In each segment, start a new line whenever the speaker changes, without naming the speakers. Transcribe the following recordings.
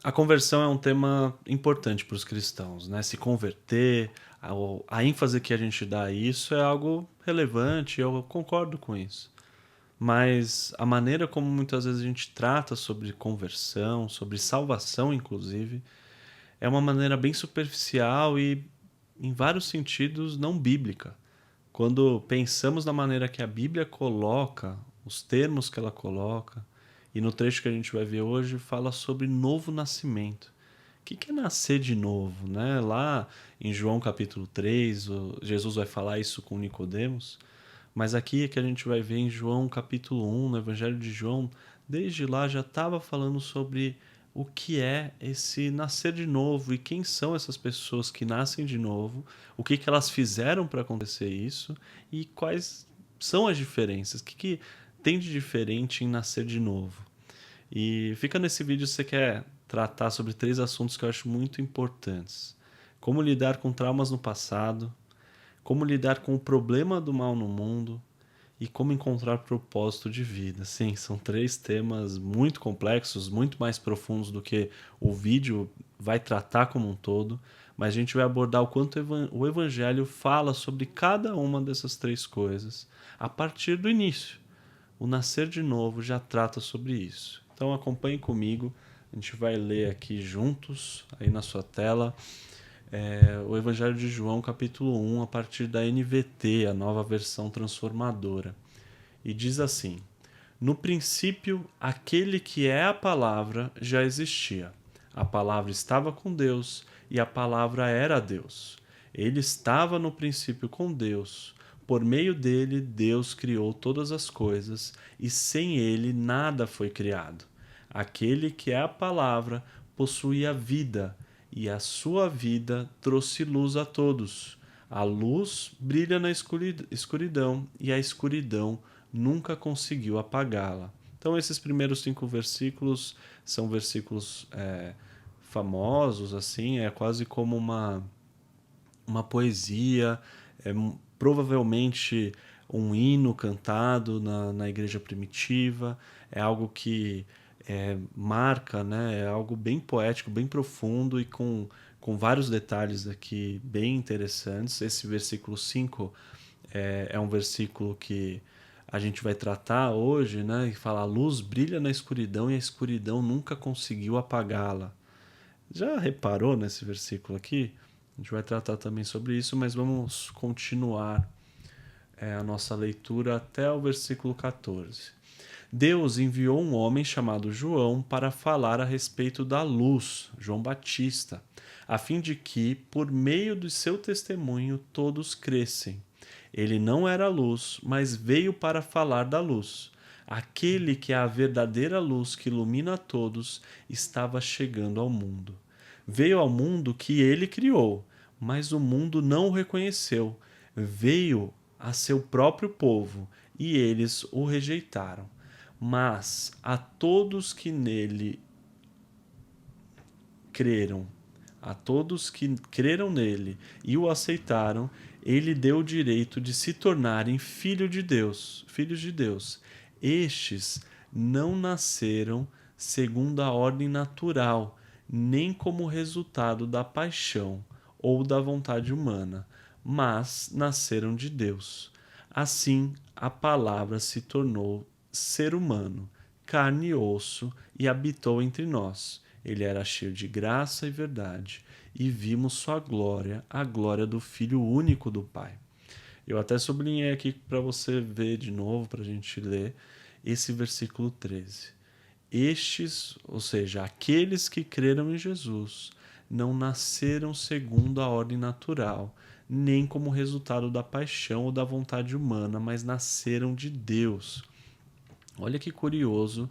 A conversão é um tema importante para os cristãos, né? Se converter, a ênfase que a gente dá a isso é algo relevante, eu concordo com isso. Mas a maneira como muitas vezes a gente trata sobre conversão, sobre salvação, inclusive, é uma maneira bem superficial e, em vários sentidos, não bíblica. Quando pensamos na maneira que a Bíblia coloca, os termos que ela coloca, e no trecho que a gente vai ver hoje, fala sobre novo nascimento. O que é nascer de novo, né? Lá em João capítulo 3, Jesus vai falar isso com Nicodemos, mas aqui é que a gente vai ver em João capítulo 1, no Evangelho de João, desde lá já estava falando sobre o que é esse nascer de novo e quem são essas pessoas que nascem de novo, o que elas fizeram para acontecer isso e quais são as diferenças, que tem de diferente em nascer de novo. E fica nesse vídeo se você quer tratar sobre três assuntos que eu acho muito importantes. Como lidar com traumas no passado, como lidar com o problema do mal no mundo e como encontrar propósito de vida. Sim, são três temas muito complexos, muito mais profundos do que o vídeo vai tratar como um todo, mas a gente vai abordar o quanto o Evangelho fala sobre cada uma dessas três coisas a partir do início. O Nascer de Novo já trata sobre isso. Então acompanhe comigo, a gente vai ler aqui juntos, aí na sua tela, o Evangelho de João, capítulo 1, a partir da NVT, a nova versão transformadora. E diz assim: No princípio, aquele que é a palavra já existia. A palavra estava com Deus e a palavra era Deus. Ele estava no princípio com Deus. Por meio dele, Deus criou todas as coisas e sem ele nada foi criado. Aquele que é a palavra possui a vida e a sua vida trouxe luz a todos. A luz brilha na escuridão e a escuridão nunca conseguiu apagá-la. Então, esses primeiros 5 versículos são versículos famosos, assim, é quase como uma poesia, provavelmente um hino cantado na igreja primitiva, é algo que marca, né? É algo bem poético, bem profundo e com vários detalhes aqui bem interessantes. Esse versículo 5 é um versículo que a gente vai tratar hoje, né? E fala: a luz brilha na escuridão e a escuridão nunca conseguiu apagá-la. Já reparou nesse versículo aqui? A gente vai tratar também sobre isso, mas vamos continuar a nossa leitura até o versículo 14. Deus enviou um homem chamado João para falar a respeito da luz, João Batista, a fim de que, por meio do seu testemunho, todos crescem. Ele não era luz, mas veio para falar da luz. Aquele que é a verdadeira luz que ilumina a todos estava chegando ao mundo. Veio ao mundo que ele criou, mas o mundo não o reconheceu. Veio a seu próprio povo e eles o rejeitaram. Mas a todos que nele creram, a todos que creram nele e o aceitaram, ele deu o direito de se tornarem filhos de Deus. Estes não nasceram segundo a ordem natural, nem como resultado da paixão ou da vontade humana, mas nasceram de Deus. Assim, a palavra se tornou ser humano, carne e osso, e habitou entre nós. Ele era cheio de graça e verdade, e vimos sua glória, a glória do Filho único do Pai. Eu até sublinhei aqui para você ver de novo, para a gente ler, esse versículo 13. Estes, ou seja, aqueles que creram em Jesus, não nasceram segundo a ordem natural, nem como resultado da paixão ou da vontade humana, mas nasceram de Deus. Olha que curioso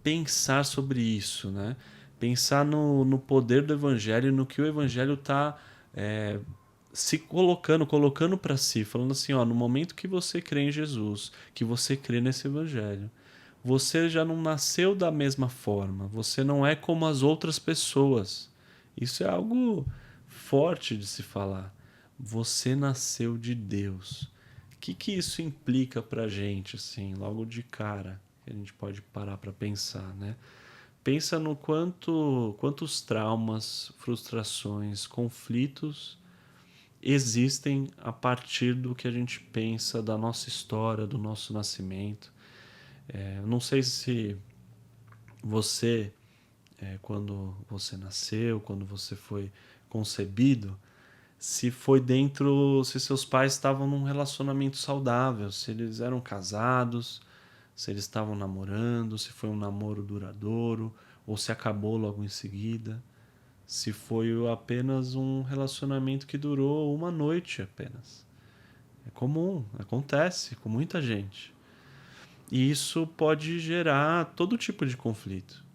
pensar sobre isso, né? Pensar no poder do Evangelho, no que o Evangelho está se colocando para si, falando assim, ó, no momento que você crê em Jesus, que você crê nesse Evangelho, você já não nasceu da mesma forma, você não é como as outras pessoas. Isso é algo forte de se falar. Você nasceu de Deus. O que isso implica pra gente, assim, logo de cara? Que a gente pode parar para pensar, né? Pensa no quantos traumas, frustrações, conflitos existem a partir do que a gente pensa da nossa história, do nosso nascimento. Eu não sei se você, quando você nasceu, quando você foi concebido, se foi dentro, se seus pais estavam num relacionamento saudável, se eles eram casados, se eles estavam namorando, se foi um namoro duradouro ou se acabou logo em seguida, se foi apenas um relacionamento que durou uma noite apenas. É comum, acontece com muita gente. E isso pode gerar todo tipo de conflito.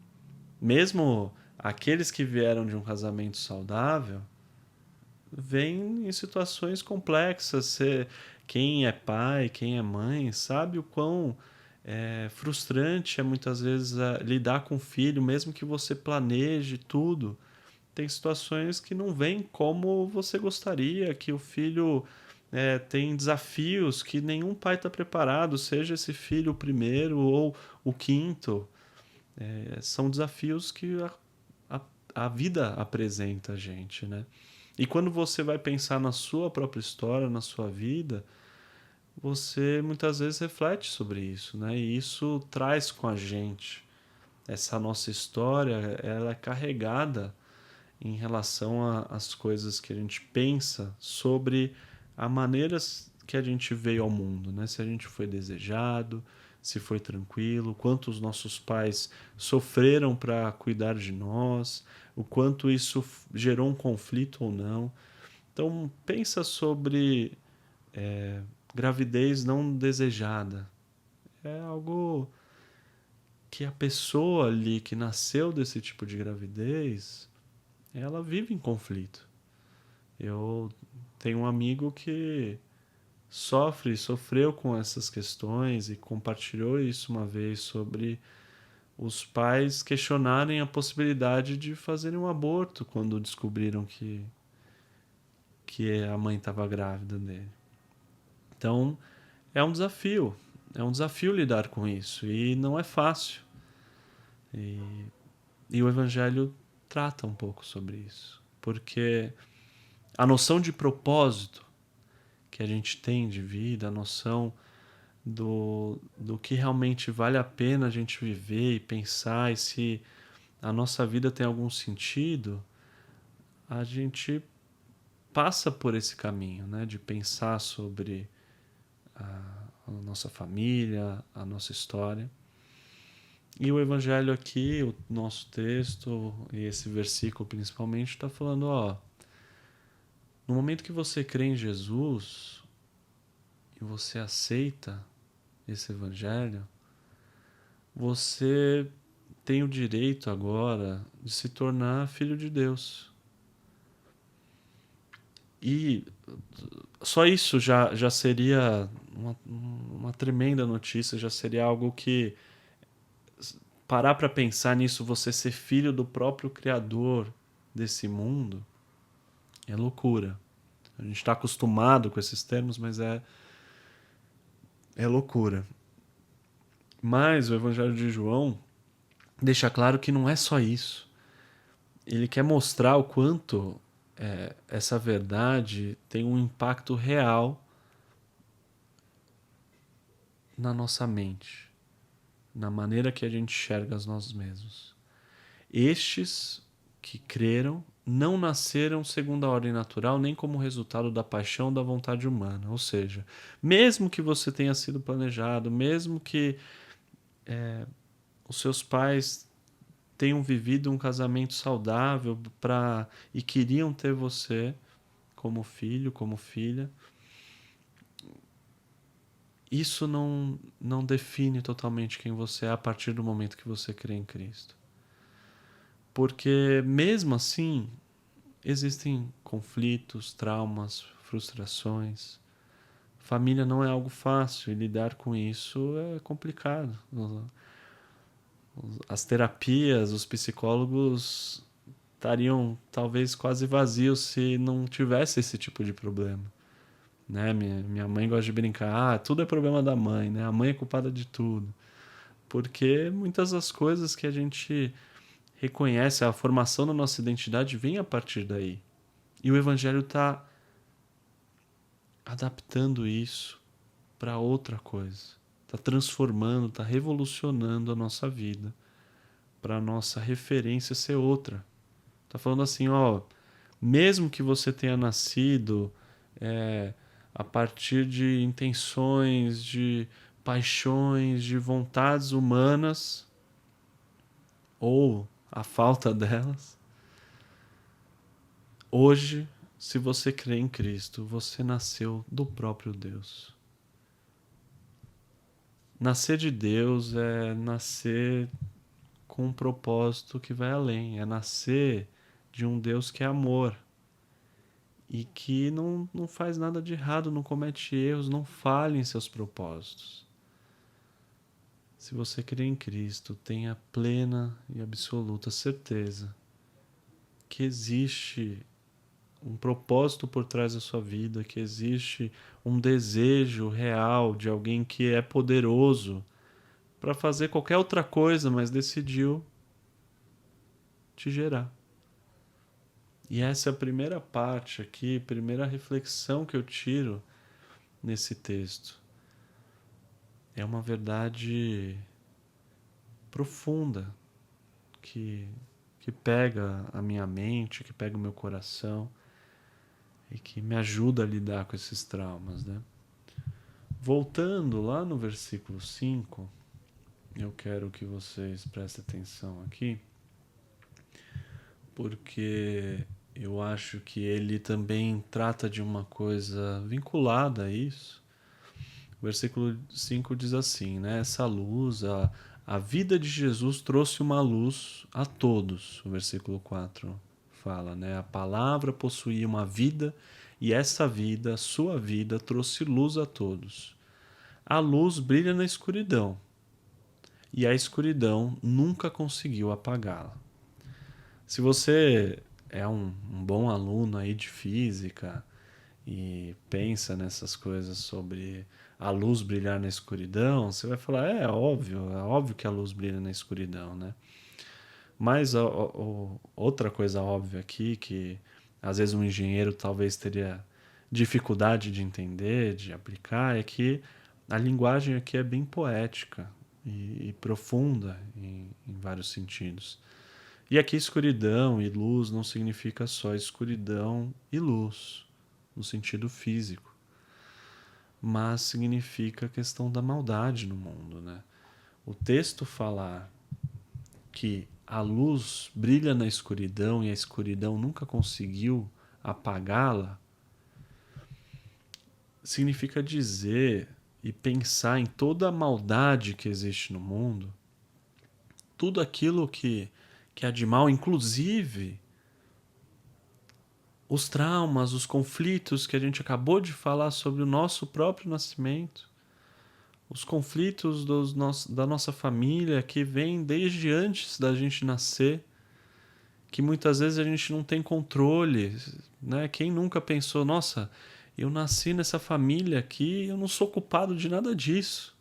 Mesmo aqueles que vieram de um casamento saudável vêm em situações complexas. Quem é pai, quem é mãe, sabe o quão frustrante é muitas vezes lidar com o filho, mesmo que você planeje tudo. Tem situações que não vêm como você gostaria, que o filho tem desafios que nenhum pai está preparado, seja esse filho o primeiro ou o quinto. São desafios que a, a vida apresenta a gente, né? E quando você vai pensar na sua própria história, na sua vida, você muitas vezes reflete sobre isso, né? E isso traz com a gente. Essa nossa história, ela é carregada em relação às coisas que a gente pensa sobre a maneira que a gente veio ao mundo, né? Se a gente foi desejado, se foi tranquilo, quanto os nossos pais sofreram para cuidar de nós, o quanto isso gerou um conflito ou não. Então, pensa sobre gravidez não desejada. É algo que a pessoa ali que nasceu desse tipo de gravidez, ela vive em conflito. Eu tenho um amigo que sofreu com essas questões e compartilhou isso uma vez sobre os pais questionarem a possibilidade de fazerem um aborto quando descobriram que a mãe estava grávida dele. Então, é um desafio. É um desafio lidar com isso e não é fácil. E, e o Evangelho trata um pouco sobre isso. Porque a noção de propósito que a gente tem de vida, a noção do que realmente vale a pena a gente viver e pensar, e se a nossa vida tem algum sentido, a gente passa por esse caminho, né? De pensar sobre a nossa família, a nossa história. E o Evangelho aqui, o nosso texto, e esse versículo principalmente, está falando, ó, no momento que você crê em Jesus e você aceita esse Evangelho, você tem o direito agora de se tornar filho de Deus. E só isso já seria uma tremenda notícia, já seria algo que parar para pensar nisso, você ser filho do próprio Criador desse mundo, é loucura. A gente está acostumado com esses termos, mas é loucura. Mas o Evangelho de João deixa claro que não é só isso. Ele quer mostrar o quanto essa verdade tem um impacto real na nossa mente, na maneira que a gente enxerga nós mesmos. Estes que creram não nasceram segundo a ordem natural, nem como resultado da paixão da vontade humana. Ou seja, mesmo que você tenha sido planejado, mesmo que os seus pais tenham vivido um casamento saudável e queriam ter você como filho, como filha, isso não define totalmente quem você é a partir do momento que você crê em Cristo. Porque mesmo assim, existem conflitos, traumas, frustrações. Família não é algo fácil e lidar com isso é complicado. As terapias, os psicólogos estariam talvez quase vazios se não tivesse esse tipo de problema. Né? Minha mãe gosta de brincar, tudo é problema da mãe, né? A mãe é culpada de tudo. Porque muitas das coisas que a gente reconhece, a formação da nossa identidade vem a partir daí. E o Evangelho está adaptando isso para outra coisa. Está transformando, está revolucionando a nossa vida, para a nossa referência ser outra. Está falando assim, ó, mesmo que você tenha nascido a partir de intenções, de paixões, de vontades humanas, ou a falta delas, hoje, se você crê em Cristo, você nasceu do próprio Deus. Nascer de Deus é nascer com um propósito que vai além, é nascer de um Deus que é amor e que não faz nada de errado, não comete erros, não falha em seus propósitos. Se você crê em Cristo, tenha plena e absoluta certeza que existe um propósito por trás da sua vida, que existe um desejo real de alguém que é poderoso para fazer qualquer outra coisa, mas decidiu te gerar. E essa é a primeira parte aqui, primeira reflexão que eu tiro nesse texto. É uma verdade profunda que pega a minha mente, que pega o meu coração e que me ajuda a lidar com esses traumas, né? Voltando lá no versículo 5, eu quero que vocês prestem atenção aqui, porque eu acho que ele também trata de uma coisa vinculada a isso. O versículo 5 diz assim, né? Essa luz, a vida de Jesus trouxe uma luz a todos. O versículo 4 fala, né? A palavra possuía uma vida e essa vida, a sua vida, trouxe luz a todos. A luz brilha na escuridão e a escuridão nunca conseguiu apagá-la. Se você é um bom aluno aí de física e pensa nessas coisas sobre a luz brilhar na escuridão, você vai falar, é óbvio que a luz brilha na escuridão, né? Mas outra coisa óbvia aqui, que às vezes um engenheiro talvez teria dificuldade de entender, de aplicar, é que a linguagem aqui é bem poética e profunda em vários sentidos. E aqui escuridão e luz não significa só escuridão e luz, no sentido físico, mas significa a questão da maldade no mundo, né? O texto falar que a luz brilha na escuridão e a escuridão nunca conseguiu apagá-la, significa dizer e pensar em toda a maldade que existe no mundo, tudo aquilo que há de mal, inclusive os traumas, os conflitos que a gente acabou de falar sobre o nosso próprio nascimento, os conflitos da nossa família que vêm desde antes da gente nascer, que muitas vezes a gente não tem controle, né? Quem nunca pensou, nossa, eu nasci nessa família aqui, eu não sou culpado de nada disso.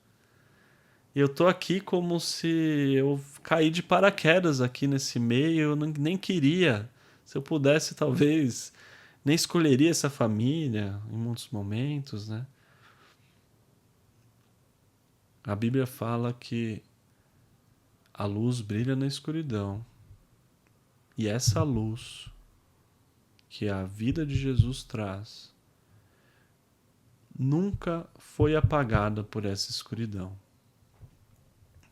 Eu tô aqui como se eu caí de paraquedas aqui nesse meio, eu nem queria. Se eu pudesse, talvez nem escolheria essa família em muitos momentos, né? A Bíblia fala que a luz brilha na escuridão. E essa luz que a vida de Jesus traz nunca foi apagada por essa escuridão.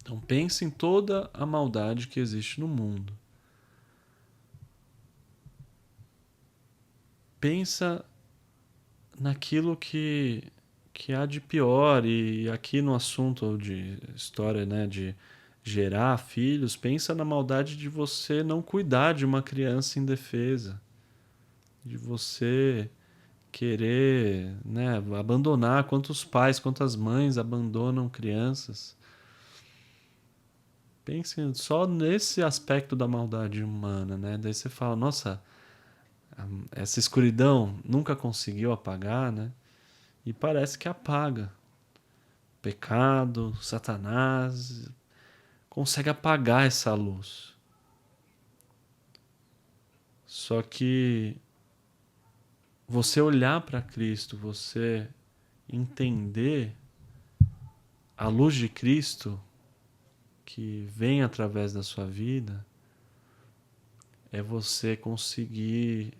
Então pense em toda a maldade que existe no mundo. Pensa naquilo que há de pior, e aqui no assunto de história, né, de gerar filhos, pensa na maldade de você não cuidar de uma criança indefesa, de você querer, né, abandonar. Quantos pais, quantas mães abandonam crianças? Pense só nesse aspecto da maldade humana, né? Daí você fala, nossa, essa escuridão nunca conseguiu apagar, né? E parece que apaga. Pecado, Satanás, consegue apagar essa luz. Só que você olhar para Cristo, você entender a luz de Cristo que vem através da sua vida, é você conseguir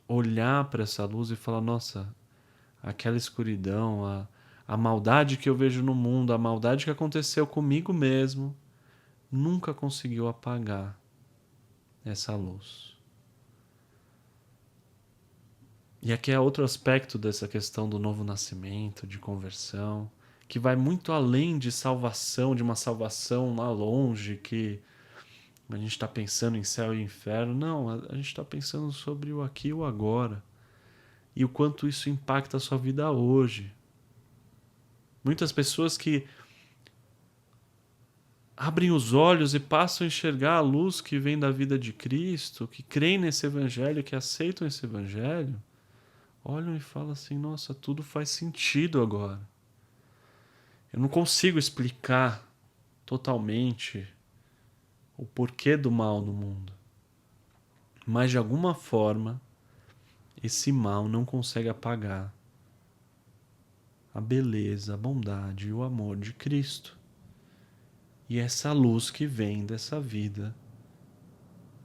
olhar para essa luz e falar: nossa, aquela escuridão, a maldade que eu vejo no mundo, a maldade que aconteceu comigo mesmo, nunca conseguiu apagar essa luz. E aqui é outro aspecto dessa questão do novo nascimento, de conversão, que vai muito além de salvação, de uma salvação lá longe, que a gente está pensando em céu e inferno. Não, a gente está pensando sobre o aqui e o agora. E o quanto isso impacta a sua vida hoje. Muitas pessoas que abrem os olhos e passam a enxergar a luz que vem da vida de Cristo, que creem nesse evangelho, que aceitam esse evangelho, olham e falam assim: nossa, tudo faz sentido agora. Eu não consigo explicar totalmente o porquê do mal no mundo, mas de alguma forma esse mal não consegue apagar a beleza, a bondade e o amor de Cristo. E essa luz que vem dessa vida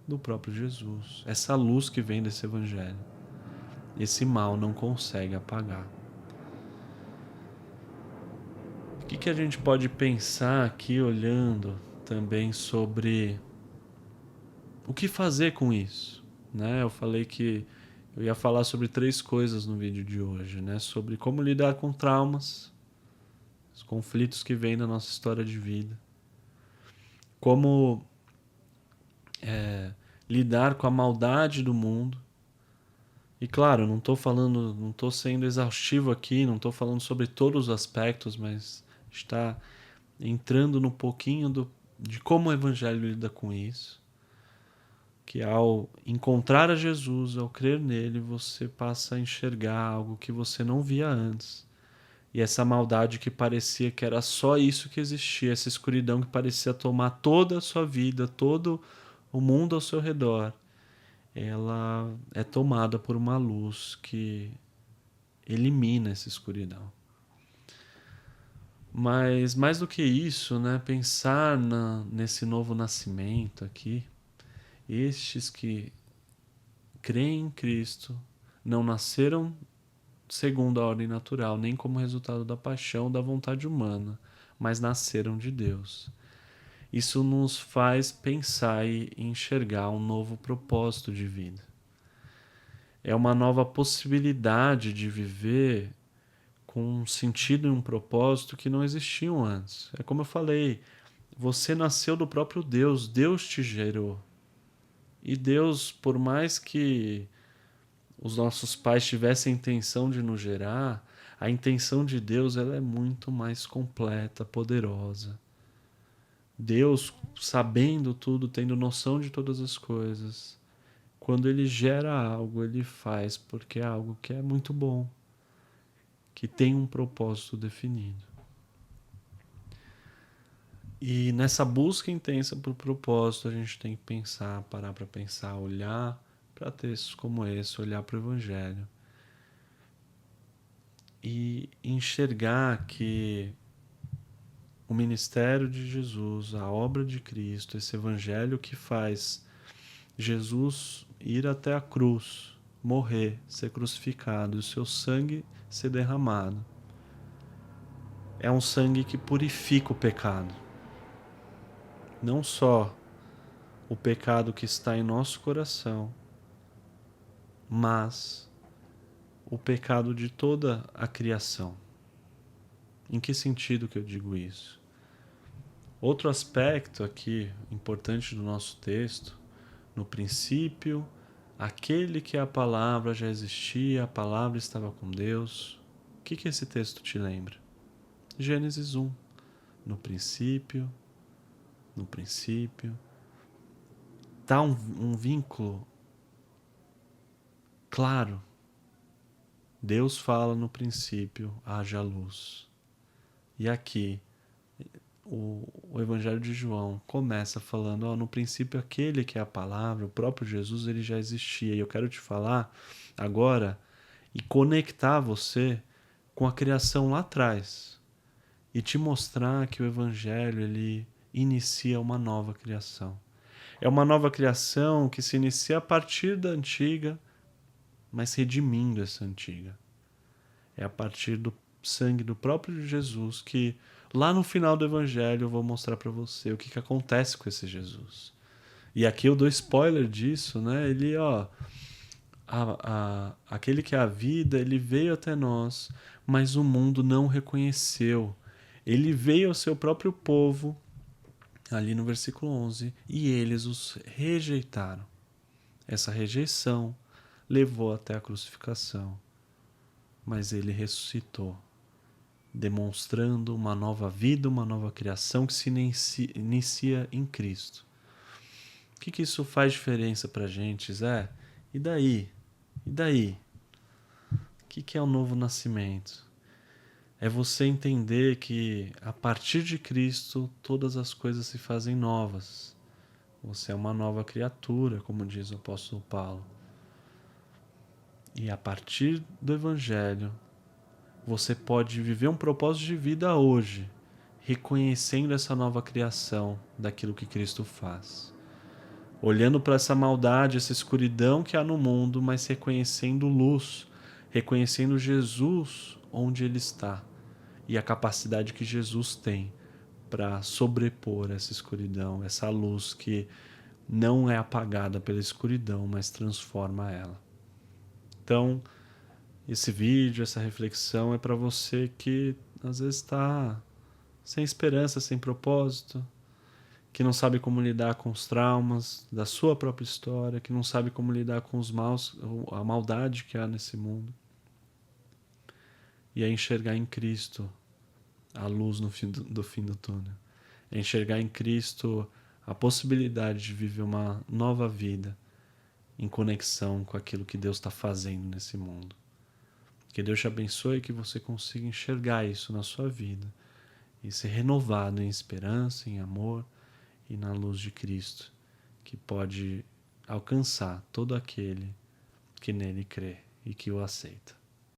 do próprio Jesus, essa luz que vem desse evangelho, esse mal não consegue apagar. O que a gente pode pensar aqui olhando também sobre o que fazer com isso, né? Eu falei que eu ia falar sobre 3 coisas no vídeo de hoje, né? Sobre como lidar com traumas, os conflitos que vêm da nossa história de vida, como lidar com a maldade do mundo. E claro, não estou falando, não estou sendo exaustivo aqui, não estou falando sobre todos os aspectos, mas está entrando no pouquinho de como o Evangelho lida com isso. Que ao encontrar a Jesus, ao crer nele, você passa a enxergar algo que você não via antes. E essa maldade que parecia que era só isso que existia, essa escuridão que parecia tomar toda a sua vida, todo o mundo ao seu redor, ela é tomada por uma luz que elimina essa escuridão. Mas mais do que isso, né, pensar nesse novo nascimento aqui, estes que creem em Cristo não nasceram segundo a ordem natural, nem como resultado da paixão ou da vontade humana, mas nasceram de Deus. Isso nos faz pensar e enxergar um novo propósito de vida. É uma nova possibilidade de viver com um sentido e um propósito que não existiam antes. É como eu falei, você nasceu do próprio Deus, Deus te gerou. E Deus, por mais que os nossos pais tivessem a intenção de nos gerar, a intenção de Deus ela é muito mais completa, poderosa. Deus, sabendo tudo, tendo noção de todas as coisas, quando Ele gera algo, Ele faz porque é algo que é muito bom, que tem um propósito definido. E nessa busca intensa por propósito, a gente tem que pensar, parar para pensar, olhar para textos como esse, olhar para o Evangelho e enxergar que o ministério de Jesus, a obra de Cristo, esse Evangelho que faz Jesus ir até a cruz, morrer, ser crucificado e o seu sangue ser derramado, é um sangue que purifica o pecado. Não só o pecado que está em nosso coração, mas o pecado de toda a criação. Em que sentido que eu digo isso? Outro aspecto aqui importante do nosso texto, no princípio, aquele que é a palavra já existia, a palavra estava com Deus. O que esse texto te lembra? Gênesis 1. No princípio, dá um vínculo claro. Deus fala no princípio, haja luz. E aqui o Evangelho de João começa falando, ó, no princípio aquele que é a palavra, o próprio Jesus, ele já existia. E eu quero te falar agora e conectar você com a criação lá atrás e te mostrar que o Evangelho ele inicia uma nova criação. É uma nova criação que se inicia a partir da antiga, mas redimindo essa antiga. É a partir do sangue do próprio Jesus que lá no final do Evangelho eu vou mostrar para você o que, que acontece com esse Jesus. E aqui eu dou spoiler disso, né? Ele, ó, aquele que é a vida, ele veio até nós, mas o mundo não o reconheceu. Ele veio ao seu próprio povo, ali no versículo 11, e eles os rejeitaram. Essa rejeição levou até a crucificação, mas ele ressuscitou, demonstrando uma nova vida, uma nova criação que se inicia em Cristo. O que isso faz diferença para a gente, Zé? E daí? E daí? O que é o novo nascimento? É você entender que a partir de Cristo todas as coisas se fazem novas. Você é uma nova criatura, como diz o apóstolo Paulo. E a partir do Evangelho, você pode viver um propósito de vida hoje, reconhecendo essa nova criação daquilo que Cristo faz. Olhando para essa maldade, essa escuridão que há no mundo, mas reconhecendo luz, reconhecendo Jesus onde Ele está e a capacidade que Jesus tem para sobrepor essa escuridão, essa luz que não é apagada pela escuridão, mas transforma ela. Então, esse vídeo, essa reflexão é para você que às vezes está sem esperança, sem propósito, que não sabe como lidar com os traumas da sua própria história, que não sabe como lidar com os maus, a maldade que há nesse mundo. E é enxergar em Cristo a luz no fim do fim do túnel. É enxergar em Cristo a possibilidade de viver uma nova vida em conexão com aquilo que Deus está fazendo nesse mundo. Que Deus te abençoe e que você consiga enxergar isso na sua vida e ser renovado em esperança, em amor e na luz de Cristo, que pode alcançar todo aquele que nele crê e que o aceita.